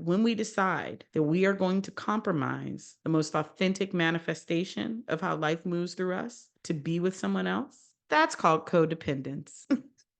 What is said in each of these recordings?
when we decide that we are going to compromise the most authentic manifestation of how life moves through us to be with someone else, that's called codependence.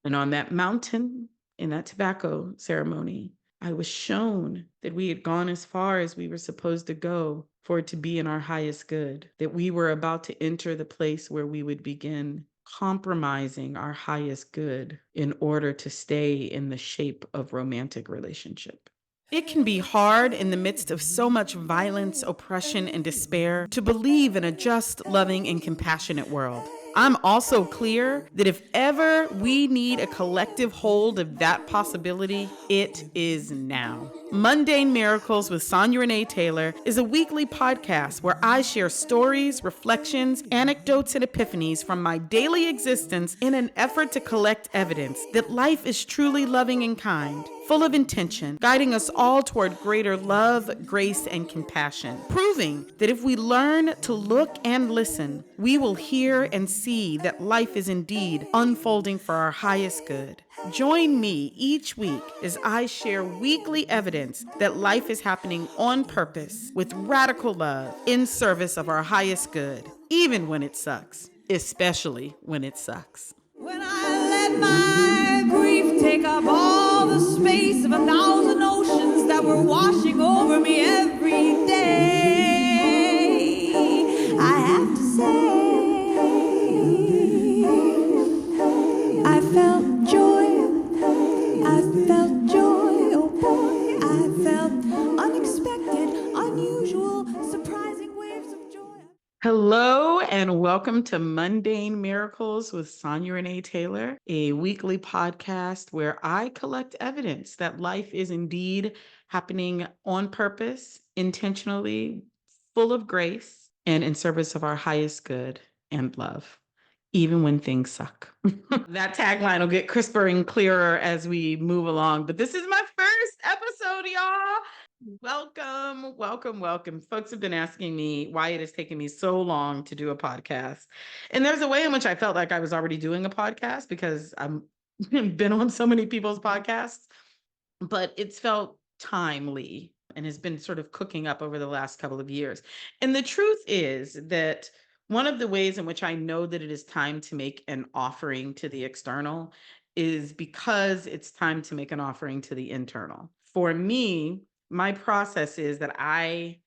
And on that mountain, in that tobacco ceremony, I was shown that we had gone as far as we were supposed to go for it to be in our highest good, that we were about to enter the place where we would begin compromising our highest good in order to stay in the shape of romantic relationship. It can be hard in the midst of so much violence, oppression, and despair to believe in a just, loving, and compassionate world. I'm also clear that if ever we need a collective hold of that possibility, it is now. Mundane Miracles with Sonya Renee Taylor is a weekly podcast where I share stories, reflections, anecdotes, and epiphanies from my daily existence in an effort to collect evidence that life is truly loving and kind, full of intention, guiding us all toward greater love, grace, and compassion, proving that if we learn to look and listen, we will hear and see that life is indeed unfolding for our highest good. Join me each week as I share weekly evidence that life is happening on purpose with radical love in service of our highest good, even when it sucks, especially when it sucks. When I let my grief take up all the space of 1,000 oceans that were washing over me every day, I have to say, I felt joy, oh boy, I felt unexpected, unusual, surprising waves of joy. Hello and welcome to Mundane Miracles with Sonya Renee Taylor, a weekly podcast where I collect evidence that life is indeed happening on purpose, intentionally, full of grace, and in service of our highest good and love, even when things suck. That tagline will get crisper and clearer as we move along, but this is my first episode, y'all. Welcome, welcome, welcome. Folks have been asking me why it has taken me so long to do a podcast. And there's a way in which I felt like I was already doing a podcast because I've been on so many people's podcasts, but it's felt timely and has been sort of cooking up over the last couple of years. And the truth is that one of the ways in which I know that it is time to make an offering to the external is because it's time to make an offering to the internal. For me, my process is that I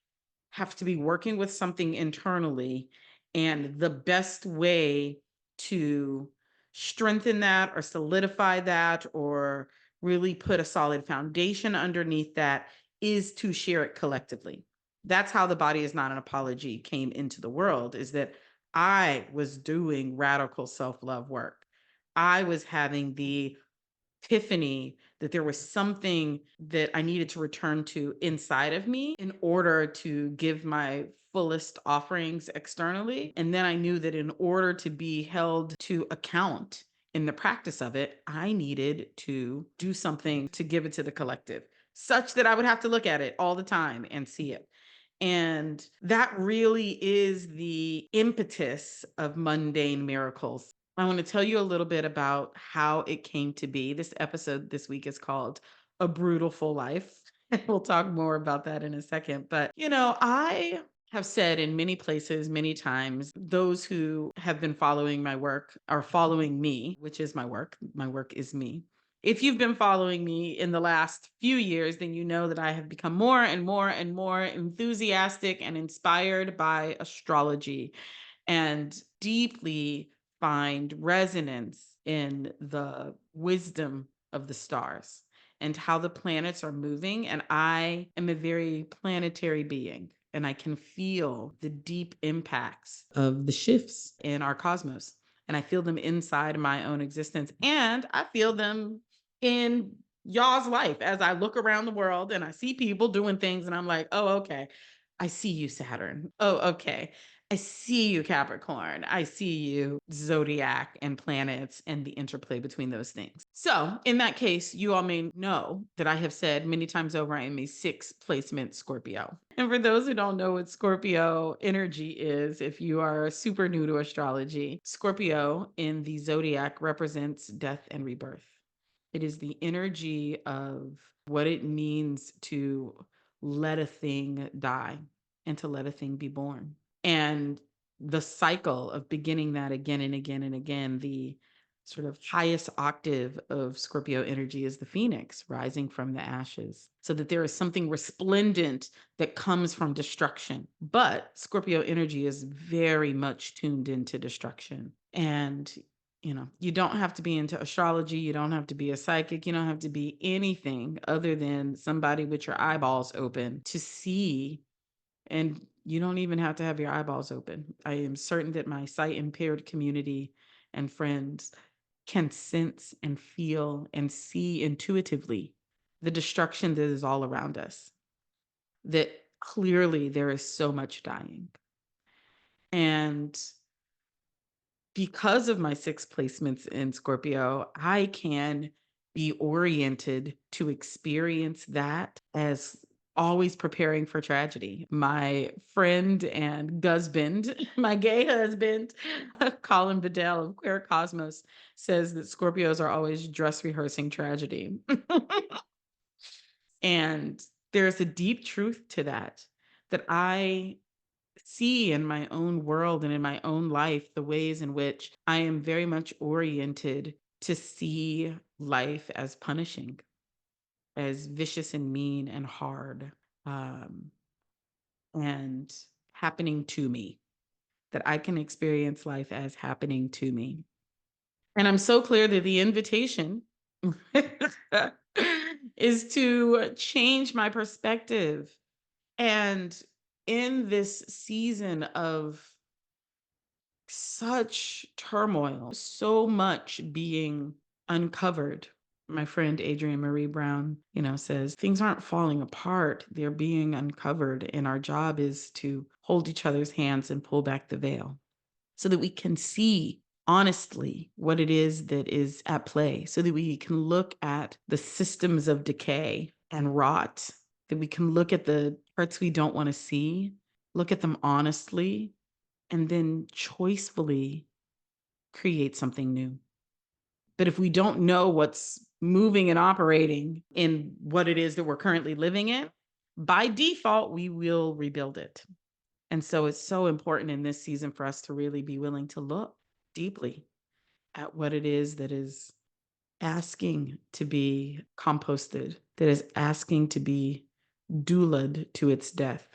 have to be working with something internally, and the best way to strengthen that or solidify that or really put a solid foundation underneath that is to share it collectively. That's how The Body Is Not an Apology came into the world, is that I was doing radical self-love work. I was having the epiphany that there was something that I needed to return to inside of me in order to give my fullest offerings externally. And then I knew that in order to be held to account in the practice of it, I needed to do something to give it to the collective, such that I would have to look at it all the time and see it. And that really is the impetus of Mundane Miracles. I want to tell you a little bit about how it came to be. This episode this week is called A Breautiful Life. We'll talk more about that in a second. But, I have said in many places, many times, those who have been following my work are following me, which is my work. My work is me. If you've been following me in the last few years, then you know that I have become more and more and more enthusiastic and inspired by astrology and deeply find resonance in the wisdom of the stars and how the planets are moving. And I am a very planetary being, and I can feel the deep impacts of the shifts in our cosmos. And I feel them inside my own existence. And I feel them in y'all's life as I look around the world and I see people doing things and I'm like, oh, okay. I see you, Saturn. Oh, okay. I see you, Capricorn. I see you, zodiac and planets and the interplay between those things. So in that case, you all may know that I have said many times over, I am a 6 placement Scorpio. And for those who don't know what Scorpio energy is, if you are super new to astrology, Scorpio in the zodiac represents death and rebirth. It is the energy of what it means to let a thing die and to let a thing be born. And the cycle of beginning that again and again and again, the sort of highest octave of Scorpio energy is the phoenix rising from the ashes, so that there is something resplendent that comes from destruction. But Scorpio energy is very much tuned into destruction. And you don't have to be into astrology. You don't have to be a psychic. You don't have to be anything other than somebody with your eyeballs open to see. And you don't even have to have your eyeballs open. I am certain that my sight impaired community and friends can sense and feel and see intuitively the destruction that is all around us, that clearly there is so much dying. And because of my 6 placements in Scorpio, I can be oriented to experience that as always preparing for tragedy. My friend and husband, my gay husband, Colin Bedell of Queer Cosmos, says that Scorpios are always dress rehearsing tragedy. And there's a deep truth to that, that I see in my own world and in my own life the ways in which I am very much oriented to see life as punishing, as vicious and mean and hard, and happening to me, that I can experience life as happening to me. And I'm so clear that the invitation is to change my perspective. And in this season of such turmoil, so much being uncovered. My friend Adrienne Marie Brown, says things aren't falling apart, they're being uncovered. And our job is to hold each other's hands and pull back the veil so that we can see honestly what it is that is at play, so that we can look at the systems of decay and rot, that we can look at the parts we don't want to see, look at them honestly, and then choicefully create something new. But if we don't know what's moving and operating in what it is that we're currently living in, by default, we will rebuild it. And so it's so important in this season for us to really be willing to look deeply at what it is that is asking to be composted, that is asking to be doulaed to its death.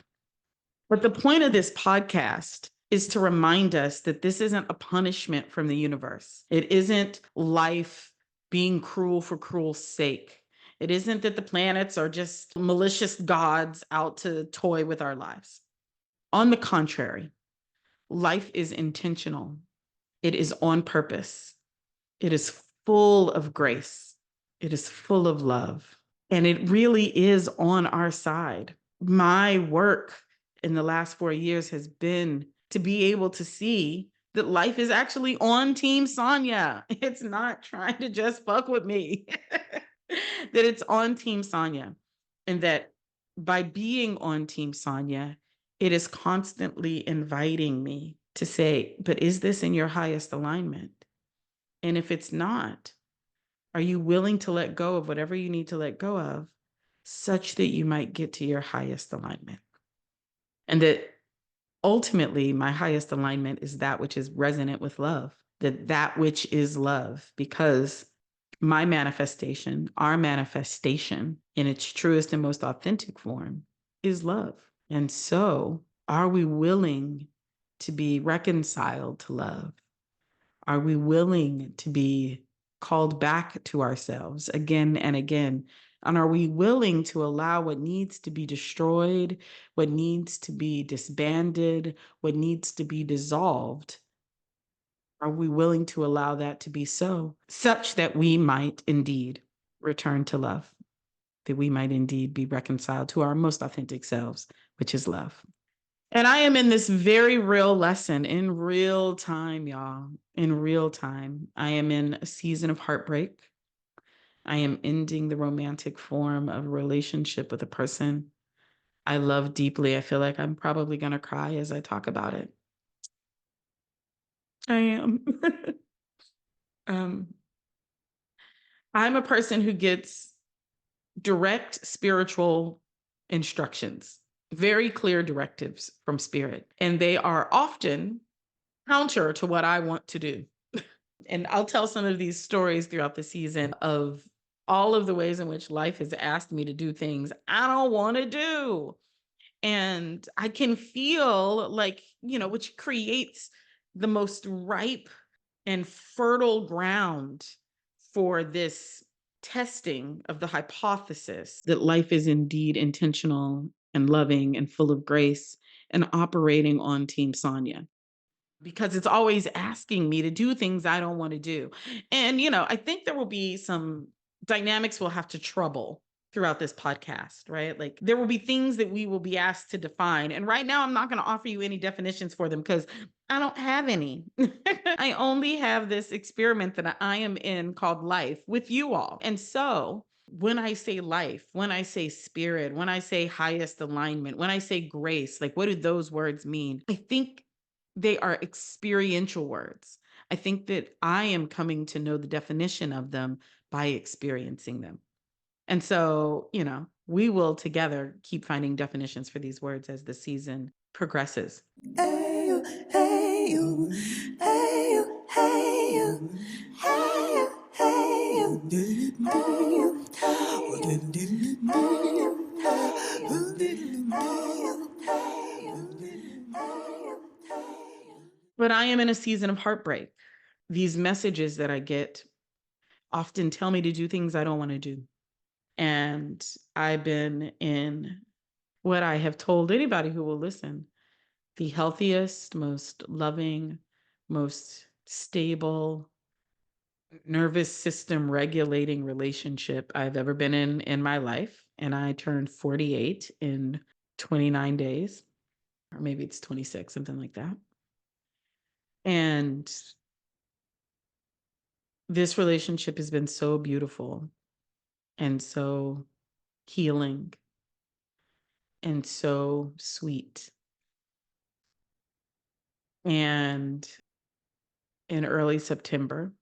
But the point of this podcast is to remind us that this isn't a punishment from the universe. It isn't life being cruel for cruel's sake. It isn't that the planets are just malicious gods out to toy with our lives. On the contrary, life is intentional. It is on purpose. It is full of grace. It is full of love. And it really is on our side. My work in the last 4 years has been to be able to see that life is actually on Team Sonya. It's not trying to just fuck with me, that it's on Team Sonya. And that by being on Team Sonya, it is constantly inviting me to say, but is this in your highest alignment? And if it's not, are you willing to let go of whatever you need to let go of such that you might get to your highest alignment? And that ultimately, my highest alignment is that which is resonant with love, that which is love, because my manifestation, our manifestation in its truest and most authentic form is love. And so, are we willing to be reconciled to love? Are we willing to be called back to ourselves again and again? And are we willing to allow what needs to be destroyed, what needs to be disbanded, what needs to be dissolved? Are we willing to allow that to be so, such that we might indeed return to love, that we might indeed be reconciled to our most authentic selves, which is love? And I am in this very real lesson in real time, y'all. In real time. I am in a season of heartbreak. I am ending the romantic form of a relationship with a person I love deeply. I feel like I'm probably going to cry as I talk about it. I am. um, I'm a person who gets direct spiritual instructions, very clear directives from spirit. And they are often counter to what I want to do. And I'll tell some of these stories throughout the season of all of the ways in which life has asked me to do things I don't want to do. And I can feel like, which creates the most ripe and fertile ground for this testing of the hypothesis that life is indeed intentional and loving and full of grace and operating on Team Sonya, because it's always asking me to do things I don't want to do. And, I think there will be some dynamics we'll have to trouble throughout this podcast, right? Like there will be things that we will be asked to define. And right now, I'm not going to offer you any definitions for them because I don't have any. I only have this experiment that I am in called life with you all. And so, when I say life, when I say spirit, when I say highest alignment, when I say grace, like what do those words mean? I think they are experiential words. I think that I am coming to know the definition of them by experiencing them. And so, we will together keep finding definitions for these words as the season progresses. Hey, hey, hey, hey, But I am in a season of heartbreak. These messages that I get often tell me to do things I don't want to do. And I've been in what I have told anybody who will listen, the healthiest, most loving, most stable, nervous system regulating relationship I've ever been in my life. And I turned 48 in 29 days, or maybe it's 26, something like that. And this relationship has been so beautiful and so healing and so sweet. And in early September,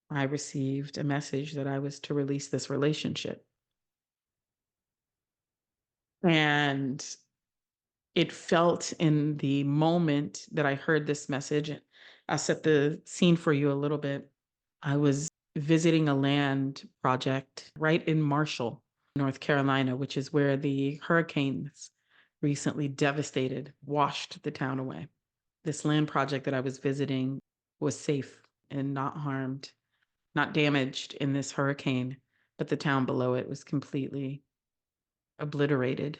I received a message that I was to release this relationship. And it felt in the moment that I heard this message, I'll set the scene for you a little bit. I was visiting a land project right in Marshall, North Carolina, which is where the hurricanes recently devastated, washed the town away. This land project that I was visiting was safe and not harmed, not damaged in this hurricane, but the town below it was completely obliterated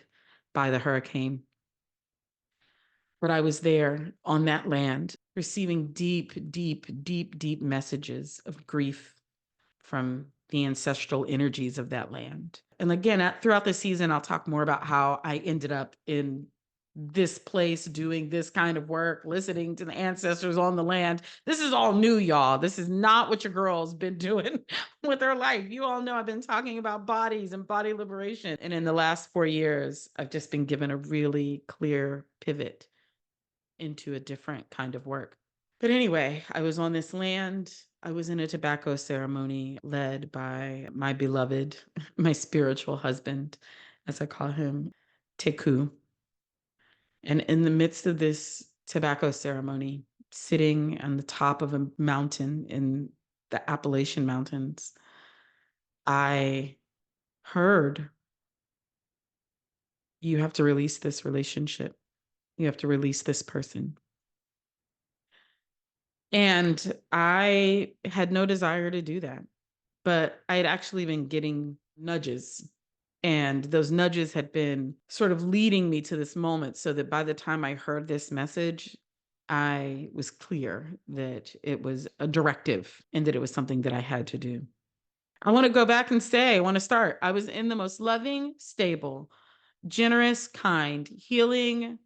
by the hurricane. But I was there on that land, receiving deep, deep, deep, deep messages of grief from the ancestral energies of that land. And again, throughout the season, I'll talk more about how I ended up in this place doing this kind of work, listening to the ancestors on the land. This is all new, y'all. This is not what your girl's been doing with her life. You all know I've been talking about bodies and body liberation. And in the last 4 years, I've just been given a really clear pivot into a different kind of work. But anyway, I was on this land. I was in a tobacco ceremony led by my beloved, my spiritual husband, as I call him, Teku. And in the midst of this tobacco ceremony, sitting on the top of a mountain in the Appalachian Mountains, I heard, you have to release this relationship. You have to release this person. And I had no desire to do that, but I had actually been getting nudges. And those nudges had been sort of leading me to this moment so that by the time I heard this message, I was clear that it was a directive and that it was something that I had to do. I want to go back and say, I want to start. I was in the most loving, stable, generous, kind, healing,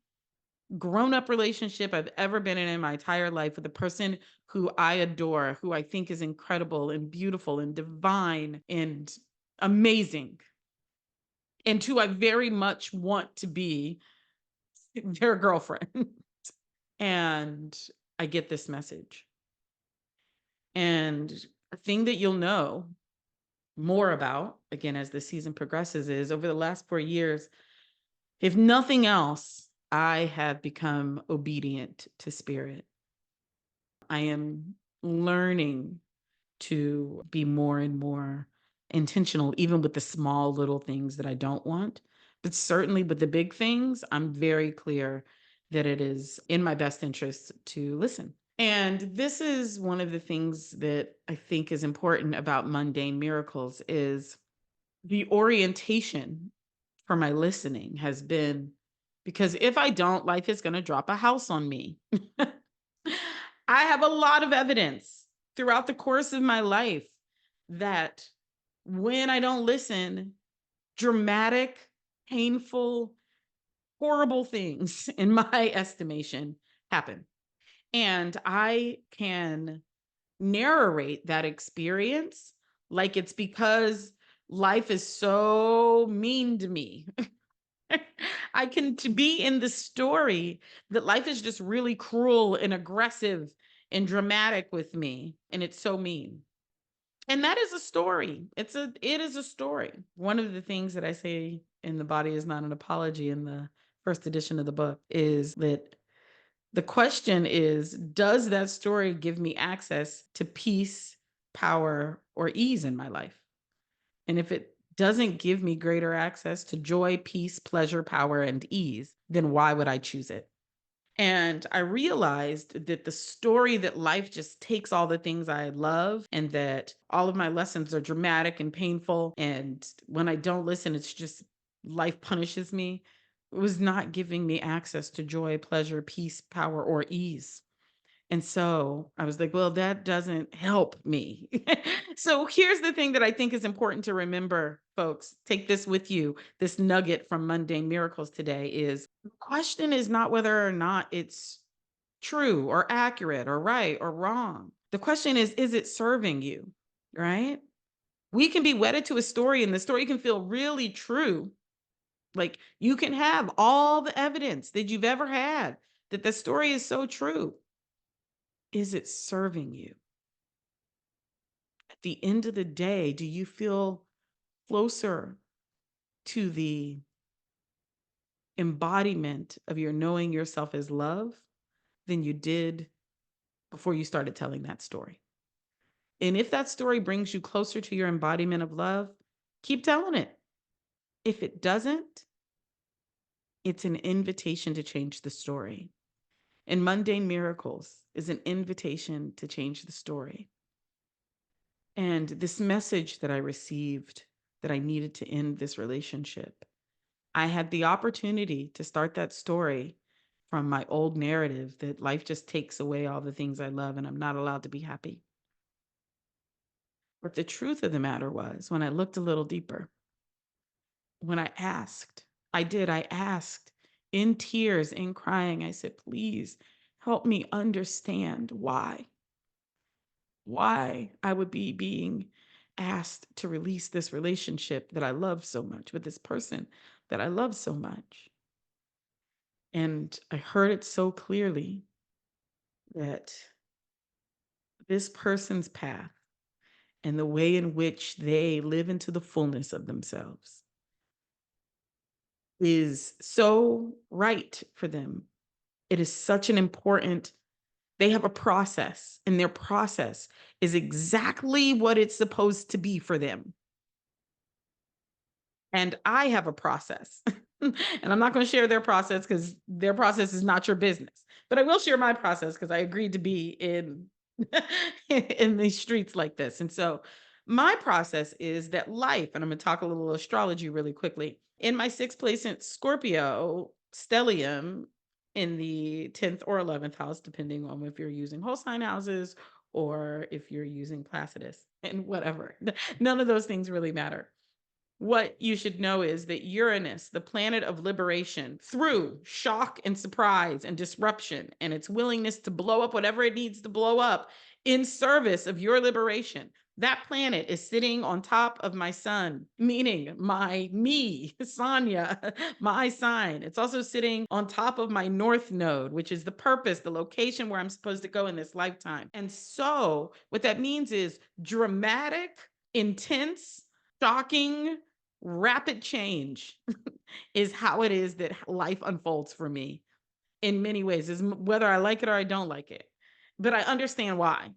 grown-up relationship I've ever been in my entire life with a person who I adore, who I think is incredible and beautiful and divine and amazing, and who I very much want to be their girlfriend. And I get this message. And a thing that you'll know more about, again, as the season progresses, is over the last 4 years, if nothing else, I have become obedient to spirit. I am learning to be more and more intentional, even with the small little things that I don't want. But certainly with the big things, I'm very clear that it is in my best interest to listen. And this is one of the things that I think is important about mundane miracles is the orientation for my listening has been because if I don't, life is going to drop a house on me. I have a lot of evidence throughout the course of my life that when I don't listen, dramatic, painful, horrible things, in my estimation, happen. And I can narrate that experience like it's because life is so mean to me. I can to be in the story that life is just really cruel and aggressive and dramatic with me, and it's so mean. And that is a story. It is a story. One of the things that I say in The Body Is Not an Apology in the first edition of the book is that the question is, does that story give me access to peace, power, or ease in my life? And if it doesn't give me greater access to joy, peace, pleasure, power, and ease, then why would I choose it? And I realized that the story that life just takes all the things I love and that all of my lessons are dramatic and painful. And when I don't listen, it's just life punishes me, was not giving me access to joy, pleasure, peace, power, or ease. And so I was like, well, that doesn't help me. So here's the thing that I think is important to remember, folks. Take this with you. This nugget from Mundane Miracles today is the question is not whether or not it's true or accurate or right or wrong. The question is it serving you? Right? We can be wedded to a story and the story can feel really true. Like you can have all the evidence that you've ever had that the story is so true. Is it serving you? At the end of the day, do you feel closer to the embodiment of your knowing yourself as love than you did before you started telling that story? And if that story brings you closer to your embodiment of love, keep telling it. If it doesn't, it's an invitation to change the story. And Mundane Miracles is an invitation to change the story. And this message that I received that I needed to end this relationship, I had the opportunity to start that story from my old narrative that life just takes away all the things I love and I'm not allowed to be happy. But the truth of the matter was, when I looked a little deeper, when I asked in tears, in crying, I said, please help me understand why I would be being asked to release this relationship that I love so much with this person that I love so much. And I heard it so clearly that this person's path and the way in which they live into the fullness of themselves is so right for them. It is such an important, they have a process, and their process is exactly what it's supposed to be for them. And I have a process. And I'm not going to share their process because their process is not your business. But I will share my process because I agreed to be in in these streets like this. And so my process is that life, and I'm going to talk a little astrology really quickly. In my sixth place in Scorpio stellium in the 10th or 11th house, depending on if you're using whole sign houses or if you're using Placidus and whatever. None of those things really matter. What you should know is that Uranus, the planet of liberation, through shock and surprise and disruption and its willingness to blow up whatever it needs to blow up in service of your liberation, that planet is sitting on top of my sun, meaning Sonya, my sign. It's also sitting on top of my north node, which is the purpose, the location where I'm supposed to go in this lifetime. And so what that means is dramatic, intense, shocking, rapid change is how it is that life unfolds for me in many ways, is whether I like it or I don't like it. But I understand why.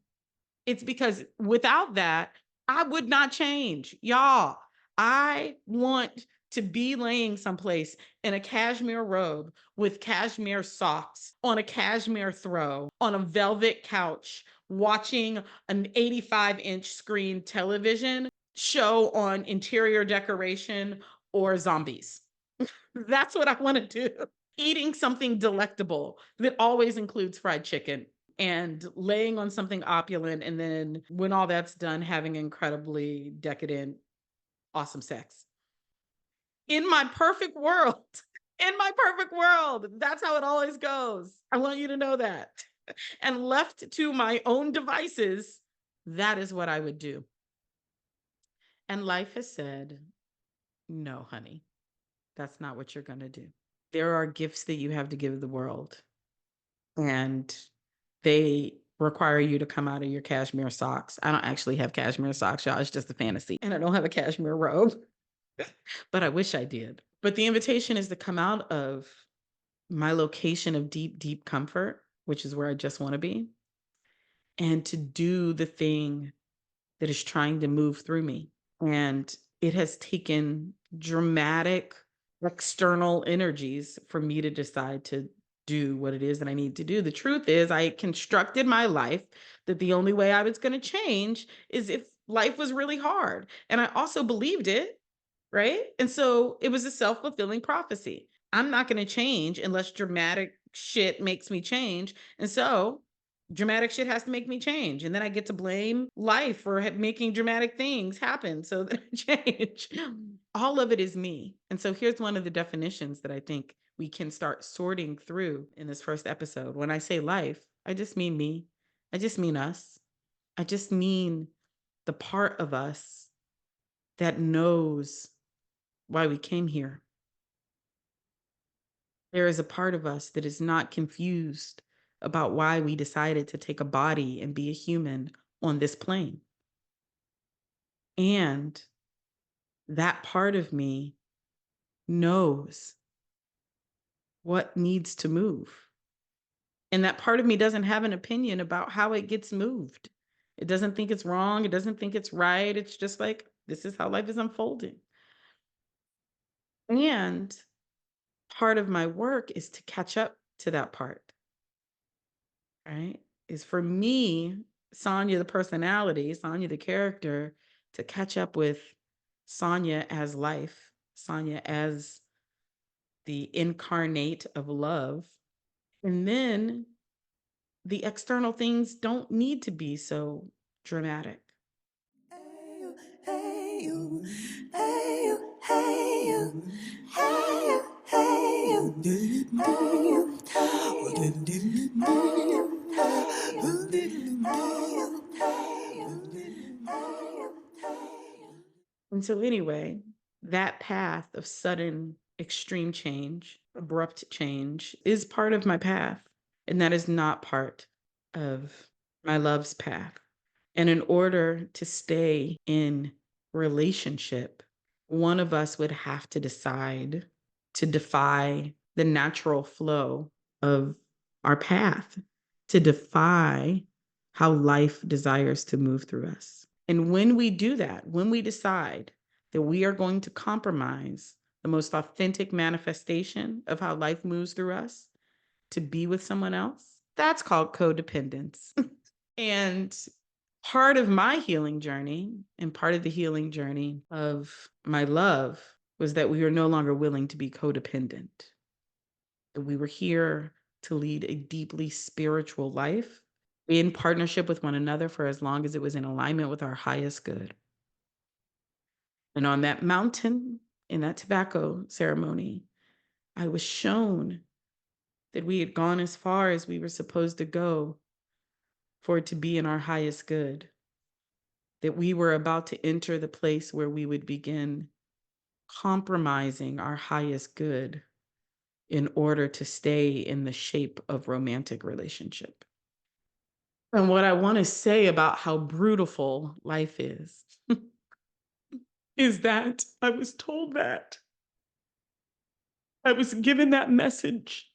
It's because without that, I would not change. Y'all, I want to be laying someplace in a cashmere robe with cashmere socks on a cashmere throw on a velvet couch watching an 85-inch screen television show on interior decoration or zombies. That's what I want to do. Eating something delectable that always includes fried chicken and laying on something opulent. And then when all that's done, having incredibly decadent, awesome sex. In my perfect world, in my perfect world, that's how it always goes. I want you to know that. And left to my own devices, that is what I would do. And life has said, no, honey, that's not what you're going to do. There are gifts that you have to give the world, and they require you to come out of your cashmere socks. I don't actually have cashmere socks, y'all. It's just a fantasy. And I don't have a cashmere robe, but I wish I did. But the invitation is to come out of my location of deep, deep comfort, which is where I just want to be, and to do the thing that is trying to move through me. And it has taken dramatic external energies for me to decide to do what it is that I need to do. The truth is, I constructed my life that the only way I was going to change is if life was really hard. And I also believed it, right? And so it was a self-fulfilling prophecy. I'm not going to change unless dramatic shit makes me change. And so dramatic shit has to make me change. And then I get to blame life for making dramatic things happen so that I change. All of it is me. And so here's one of the definitions that I think we can start sorting through in this first episode. When I say life, I just mean me. I just mean us. I just mean the part of us that knows why we came here. There is a part of us that is not confused about why we decided to take a body and be a human on this plane. And that part of me knows what needs to move. And that part of me doesn't have an opinion about how it gets moved. It doesn't think it's wrong. It doesn't think it's right. It's just like, this is how life is unfolding. And part of my work is to catch up to that part, right? Is for me, Sonya, the personality, Sonya, the character, to catch up with Sonya as life, Sonya as the incarnate of love. And then the external things don't need to be so dramatic. And so anyway, that path of sudden extreme change, abrupt change is part of my path. And that is not part of my love's path. And in order to stay in relationship, one of us would have to decide to defy the natural flow of our path, to defy how life desires to move through us. And when we do that, when we decide that we are going to compromise the most authentic manifestation of how life moves through us to be with someone else, that's called codependence. And part of my healing journey and part of the healing journey of my love was that we were no longer willing to be codependent. That we were here to lead a deeply spiritual life in partnership with one another for as long as it was in alignment with our highest good. And on that mountain, in that tobacco ceremony, I was shown that we had gone as far as we were supposed to go for it to be in our highest good. That we were about to enter the place where we would begin compromising our highest good in order to stay in the shape of romantic relationship. And what I want to say about how beautiful life is is that I was told that. I was given that message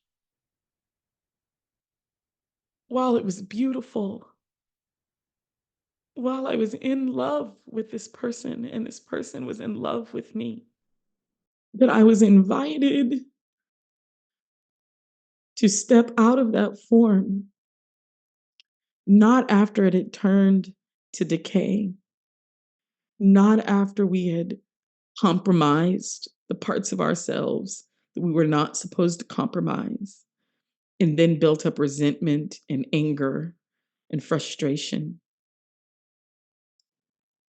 while it was beautiful, while I was in love with this person and this person was in love with me, that I was invited to step out of that form, not after it had turned to decay, not after we had compromised the parts of ourselves that we were not supposed to compromise, and then built up resentment and anger and frustration,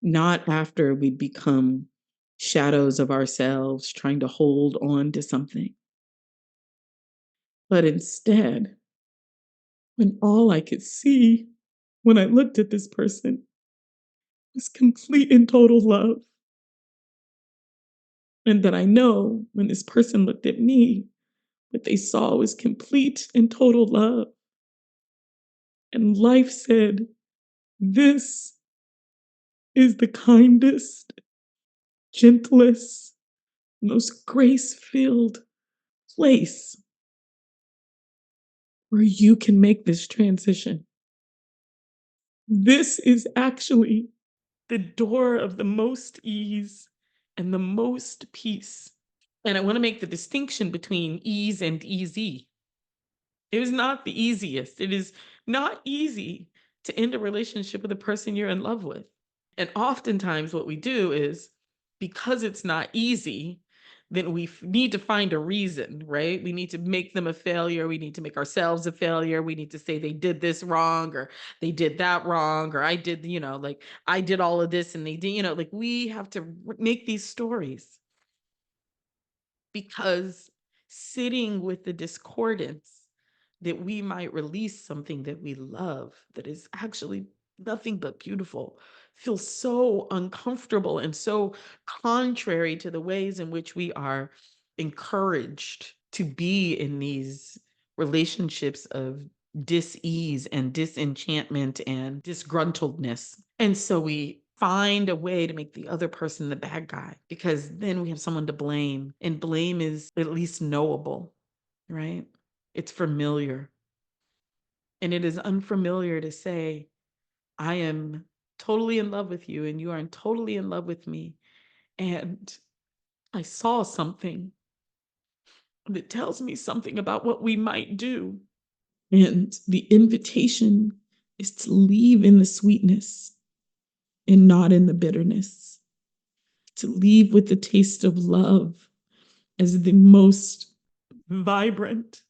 not after we'd become shadows of ourselves trying to hold on to something, but instead, when all I could see when I looked at this person was complete and total love. And that I know when this person looked at me, what they saw was complete and total love. And life said, this is the kindest, gentlest, most grace filled place where you can make this transition. This is actually the door of the most ease and the most peace. And I want to make the distinction between ease and easy. It is not the easiest. It is not easy to end a relationship with a person you're in love with. And oftentimes, what we do is because it's not easy, then we need to find a reason, right? We need to make them a failure. We need to make ourselves a failure. We need to say they did this wrong or they did that wrong or I did, like I did all of this and they did, like we have to make these stories because sitting with the discordance that we might release something that we love that is actually nothing but beautiful feels so uncomfortable and so contrary to the ways in which we are encouraged to be in these relationships of dis-ease and disenchantment and disgruntledness. And so we find a way to make the other person the bad guy because then we have someone to blame, and blame is at least knowable, right? It's familiar. And it is unfamiliar to say, I am totally in love with you and you are totally in love with me. And I saw something that tells me something about what we might do. And the invitation is to leave in the sweetness and not in the bitterness, to leave with the taste of love as the most vibrant,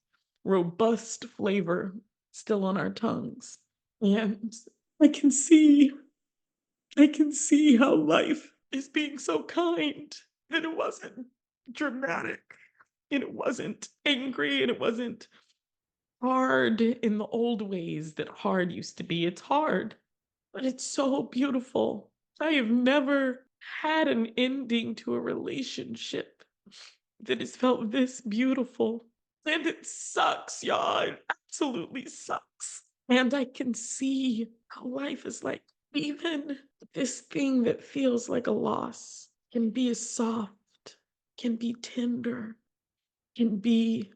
robust flavor still on our tongues. And I can see, I can see how life is being so kind that it wasn't dramatic and it wasn't angry and it wasn't hard in the old ways that hard used to be. It's hard, but it's so beautiful. I have never had an ending to a relationship that has felt this beautiful. And it sucks, y'all. It absolutely sucks. And I can see how life is like, even this thing that feels like a loss can be soft, can be tender, can be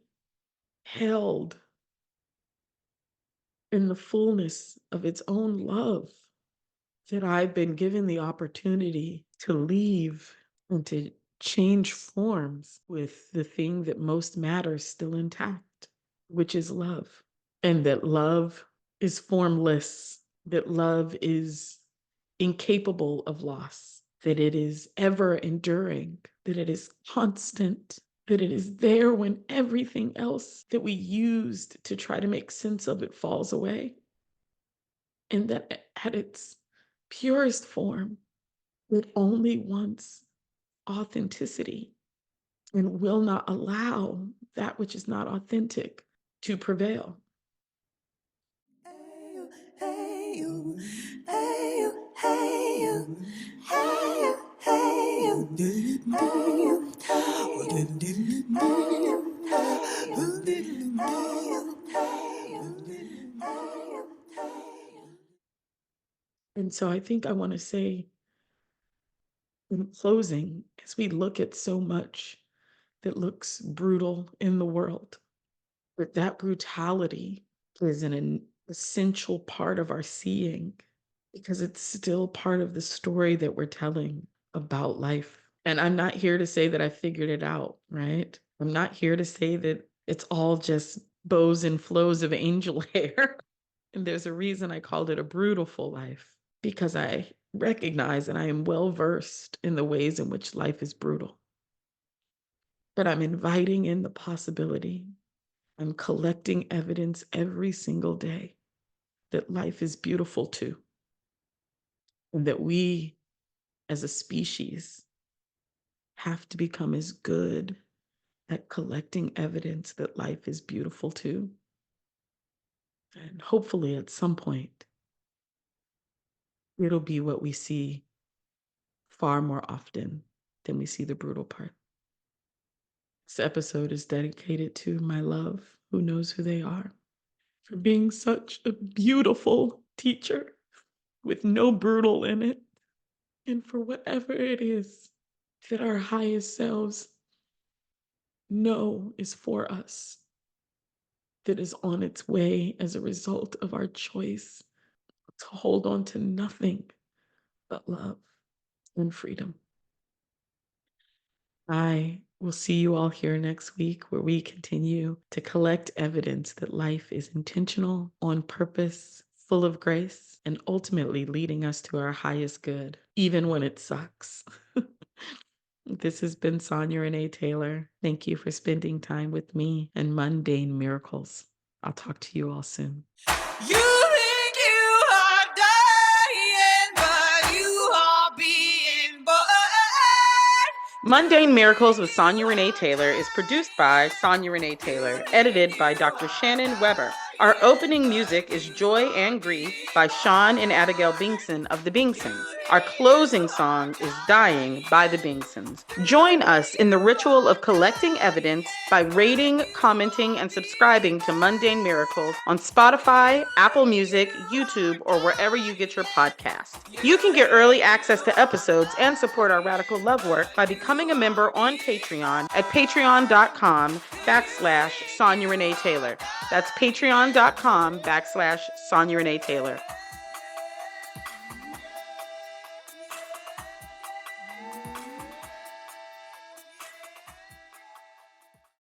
held in the fullness of its own love. That I've been given the opportunity to leave and to change forms with the thing that most matters still intact, which is love. And that love is formless, that love is incapable of loss, that it is ever enduring, that it is constant, that it is there when everything else that we used to try to make sense of it falls away. And that at its purest form, it only wants authenticity and will not allow that which is not authentic to prevail. And so I think I want to say In closing, as we look at so much that looks brutal in the world, but that brutality is an essential part of our seeing because it's still part of the story that we're telling about life. And I'm not here to say that I figured it out, right? I'm not here to say that it's all just bows and flows of angel hair. And there's a reason I called it a Breautiful life, because I recognize and I am well versed in the ways in which life is brutal. But I'm inviting in the possibility. I'm collecting evidence every single day that life is beautiful too, and that we as a species have to become as good at collecting evidence that life is beautiful too. And hopefully at some point, it'll be what we see far more often than we see the brutal part. This episode is dedicated to my love, who knows who they are, for being such a beautiful teacher with no brutal in it, and for whatever it is that our highest selves know is for us, that is on its way as a result of our choice to hold on to nothing but love and freedom. I will see you all here next week, where we continue to collect evidence that life is intentional, on purpose, full of grace, and ultimately leading us to our highest good, even when it sucks. This has been Sonya Renee Taylor. Thank you for spending time with me and Mundane Miracles. I'll talk to you all soon. You think you are dying, but you are being born. Mundane Miracles with Sonya Renee Taylor is produced by Sonya Renee Taylor, edited by Dr. Shannon Weber. Our opening music is Joy and Grief by Sean and Abigail Bingson of the Bingsons. Our closing song is Dying by the Bingsons. Join us in the ritual of collecting evidence by rating, commenting, and subscribing to Mundane Miracles on Spotify, Apple Music, YouTube, or wherever you get your podcasts. You can get early access to episodes and support our radical love work by becoming a member on Patreon at patreon.com/Sonya Renee Taylor. That's patreon.com/Sonya Renee Taylor.